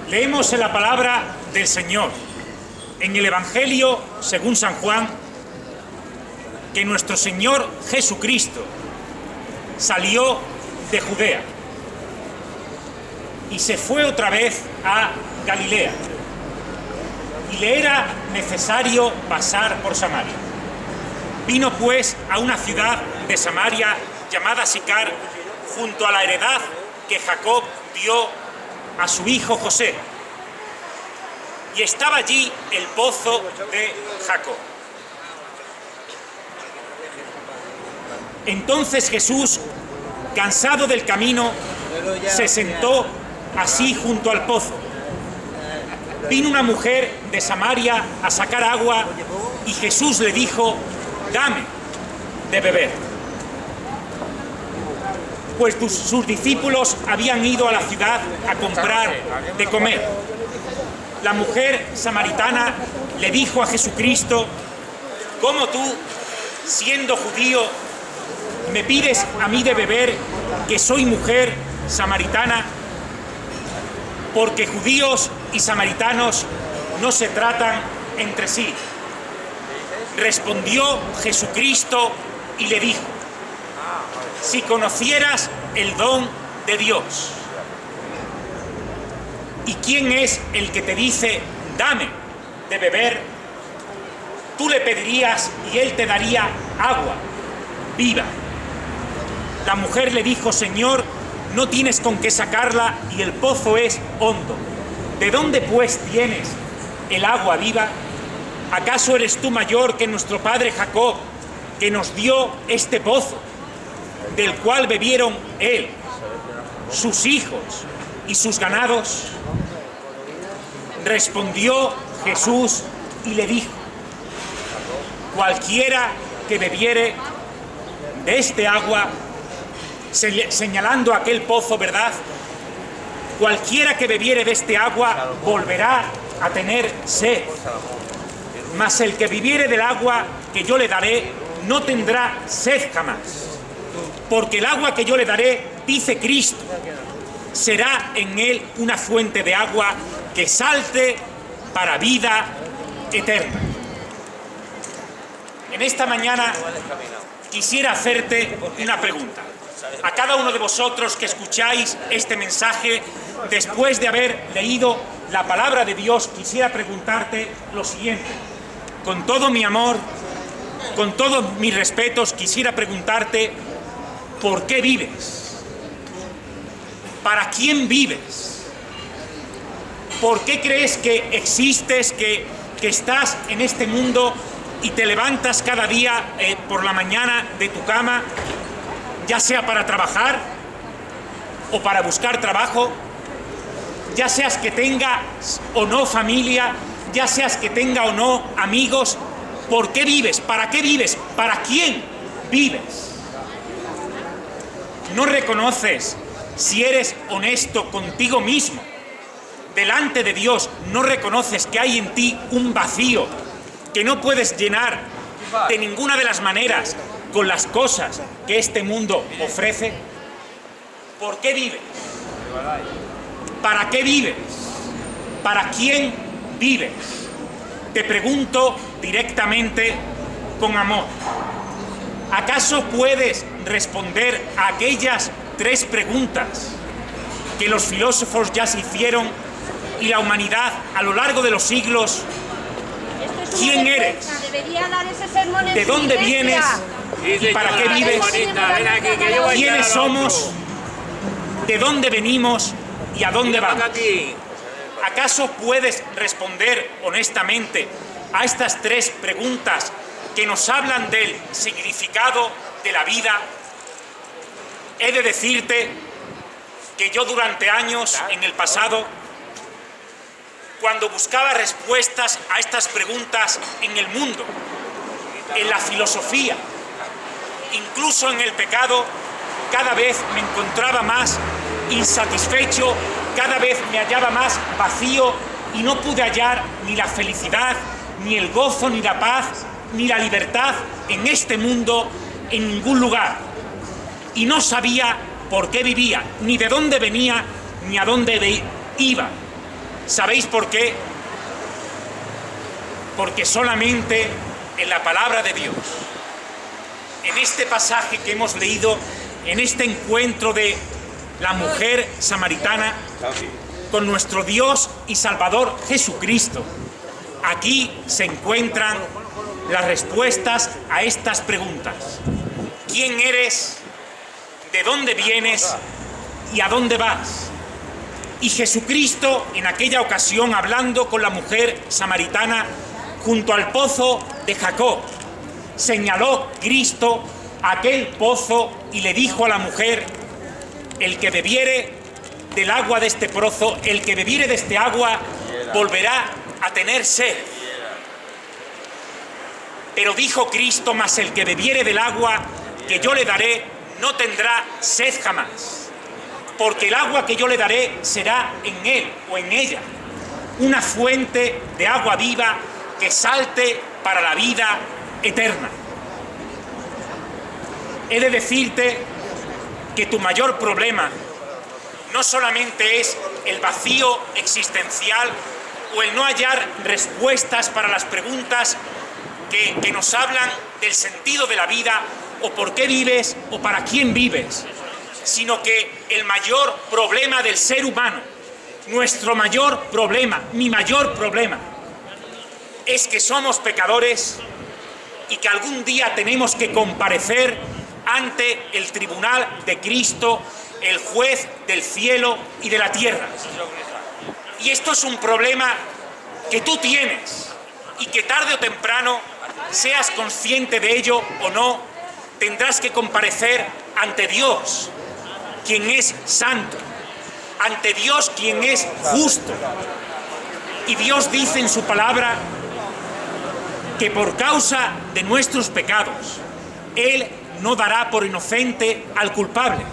Leemos en la palabra del Señor, en el Evangelio según San Juan, que nuestro Señor Jesucristo salió de Judea y se fue otra vez a Galilea, y le era necesario pasar por Samaria. Vino pues a una ciudad de Samaria llamada Sicar, junto a la heredad que Jacob dio a su hijo José, y estaba allí el pozo de Jacob. Entonces Jesús, cansado del camino, se sentó así junto al pozo. Vino una mujer de Samaria a sacar agua, y Jesús le dijo: dame de beber. Pues sus discípulos habían ido a la ciudad a comprar de comer. La mujer samaritana le dijo a Jesucristo: ¿cómo tú, siendo judío, me pides a mí de beber, que soy mujer samaritana? Porque judíos y samaritanos no se tratan entre sí. Respondió Jesucristo y le dijo: si conocieras el don de Dios, y quién es el que te dice dame de beber, tú le pedirías y él te daría agua viva. La mujer le dijo: Señor, no tienes con qué sacarla y el pozo es hondo. ¿De dónde pues tienes el agua viva? ¿Acaso eres tú mayor que nuestro padre Jacob, que nos dio este pozo, del cual bebieron él, sus hijos y sus ganados? Respondió Jesús y le dijo: cualquiera que bebiere de este agua, señalando aquel pozo, ¿verdad? Cualquiera que bebiere de este agua volverá a tener sed. Mas el que bebiere del agua que yo le daré no tendrá sed jamás. Porque el agua que yo le daré, dice Cristo, será en él una fuente de agua que salte para vida eterna. En esta mañana quisiera hacerte una pregunta. A cada uno de vosotros que escucháis este mensaje, después de haber leído la palabra de Dios, quisiera preguntarte lo siguiente. Con todo mi amor, con todos mis respetos, quisiera preguntarte: ¿por qué vives? ¿Para quién vives? ¿Por qué crees que existes, que estás en este mundo y te levantas cada día por la mañana de tu cama, ya sea para trabajar o para buscar trabajo, ya seas que tengas o no familia, ya seas que tenga o no amigos? ¿Por qué vives? ¿Para qué vives? ¿Para quién vives? ¿No reconoces, si eres honesto contigo mismo, delante de Dios, no reconoces que hay en ti un vacío que no puedes llenar de ninguna de las maneras con las cosas que este mundo ofrece? ¿Por qué vives? ¿Para qué vives? ¿Para quién vives? Te pregunto directamente, con amor. ¿Acaso puedes responder a aquellas 3 preguntas que los filósofos ya se hicieron y la humanidad a lo largo de los siglos? ¿Quién eres? ¿De dónde vienes? ¿Y para qué vives? ¿Quiénes somos? ¿De dónde venimos? ¿Y a dónde vamos? ¿Acaso puedes responder honestamente a estas 3 preguntas que nos hablan del significado de la vida? He de decirte que yo durante años en el pasado, cuando buscaba respuestas a estas preguntas en el mundo, en la filosofía, incluso en el pecado, cada vez me encontraba más insatisfecho cada vez me hallaba más vacío y no pude hallar ni la felicidad, ni el gozo, ni la paz, ni la libertad en este mundo, en ningún lugar. Y no sabía por qué vivía, ni de dónde venía, ni a dónde iba. ¿Sabéis por qué? Porque solamente en la palabra de Dios, en este pasaje que hemos leído, en este encuentro de la mujer samaritana con nuestro Dios y Salvador Jesucristo, aquí se encuentran las respuestas a estas preguntas. ¿Quién eres? ¿De dónde vienes? ¿Y a dónde vas? Y Jesucristo, en aquella ocasión, hablando con la mujer samaritana junto al pozo de Jacob, señaló Cristo aquel pozo y le dijo a la mujer: el que bebiere del agua de este pozo, el que bebiere de este agua, volverá a tener sed. Pero dijo Cristo: mas el que bebiere del agua que yo le daré, no tendrá sed jamás, porque el agua que yo le daré será en él o en ella una fuente de agua viva que salte para la vida eterna. He de decirte que tu mayor problema no solamente es el vacío existencial o el no hallar respuestas para las preguntas que nos hablan del sentido de la vida, o por qué vives, o para quién vives, sino que el mayor problema del ser humano, nuestro mayor problema, mi mayor problema, es que somos pecadores y que algún día tenemos que comparecer ante el tribunal de Cristo, el juez del cielo y de la tierra. Y esto es un problema que tú tienes y que tarde o temprano, seas consciente de ello o no, tendrás que comparecer ante Dios, quien es santo, ante Dios, quien es justo. Y Dios dice en su palabra que por causa de nuestros pecados, Él no dará por inocente al culpable.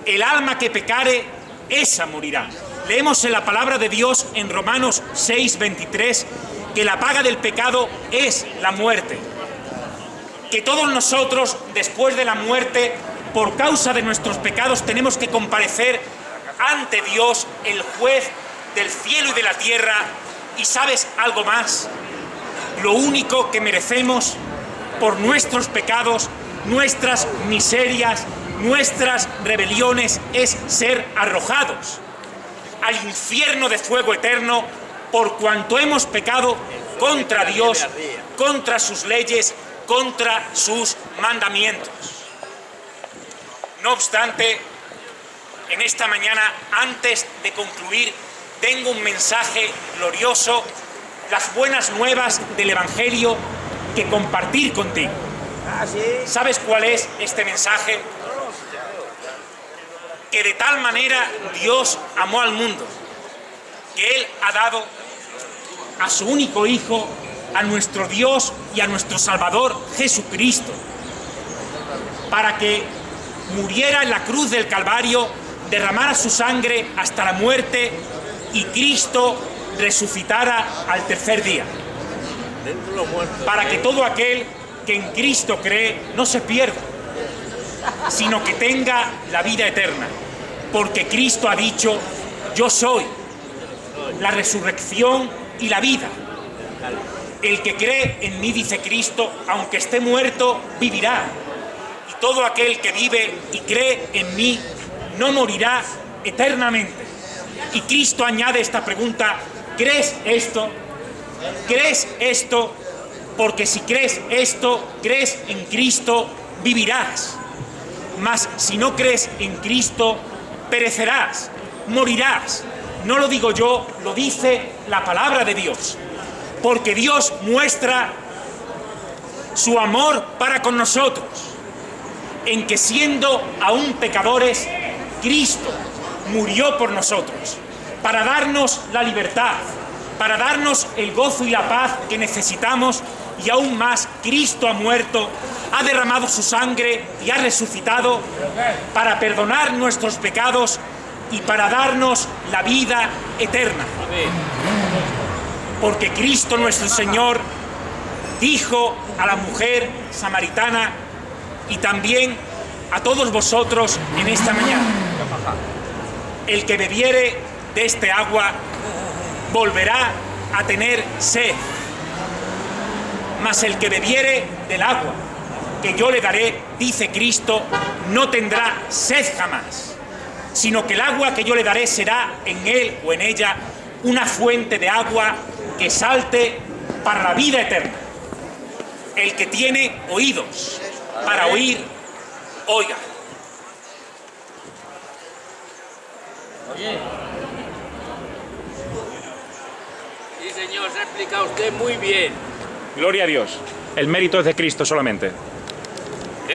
El alma que pecare, esa morirá. Leemos en la palabra de Dios en Romanos 6:23 que la paga del pecado es la muerte. Que todos nosotros, después de la muerte, por causa de nuestros pecados, tenemos que comparecer ante Dios, el juez del cielo y de la tierra. Y ¿sabes algo más? Lo único que merecemos por nuestros pecados, nuestras miserias, nuestras rebeliones, es ser arrojados al infierno de fuego eterno por cuanto hemos pecado contra Dios, contra sus leyes, contra sus mandamientos. No obstante, en esta mañana, antes de concluir, tengo un mensaje glorioso, las buenas nuevas del Evangelio que compartir contigo. ¿Sabes cuál es este mensaje? Que de tal manera Dios amó al mundo, que Él ha dado a su único Hijo, a nuestro Dios y a nuestro Salvador Jesucristo, para que muriera en la cruz del Calvario, derramara su sangre hasta la muerte y Cristo resucitara al tercer día, para que todo aquel que en Cristo cree no se pierda, sino que tenga la vida eterna, porque Cristo ha dicho: yo soy la resurrección y la vida. El que cree en mí, dice Cristo, aunque esté muerto, vivirá. Y todo aquel que vive y cree en mí no morirá eternamente. Y Cristo añade esta pregunta: ¿crees esto? ¿Crees esto? Porque si crees esto, crees en Cristo, vivirás. Mas si no crees en Cristo, perecerás, morirás. No lo digo yo, lo dice la palabra de Dios. Porque Dios muestra su amor para con nosotros, en que siendo aún pecadores, Cristo murió por nosotros, para darnos la libertad, para darnos el gozo y la paz que necesitamos, y aún más, Cristo ha muerto, ha derramado su sangre y ha resucitado para perdonar nuestros pecados y para darnos la vida eterna. Porque Cristo nuestro Señor dijo a la mujer samaritana y también a todos vosotros en esta mañana: el que bebiere de este agua volverá a tener sed, mas el que bebiere del agua que yo le daré, dice Cristo, no tendrá sed jamás, sino que el agua que yo le daré será en él o en ella una fuente de agua que salte para la vida eterna. El que tiene oídos para oír, oiga. Sí, señor, se ha explicado usted muy bien. Gloria a Dios. El mérito es de Cristo solamente.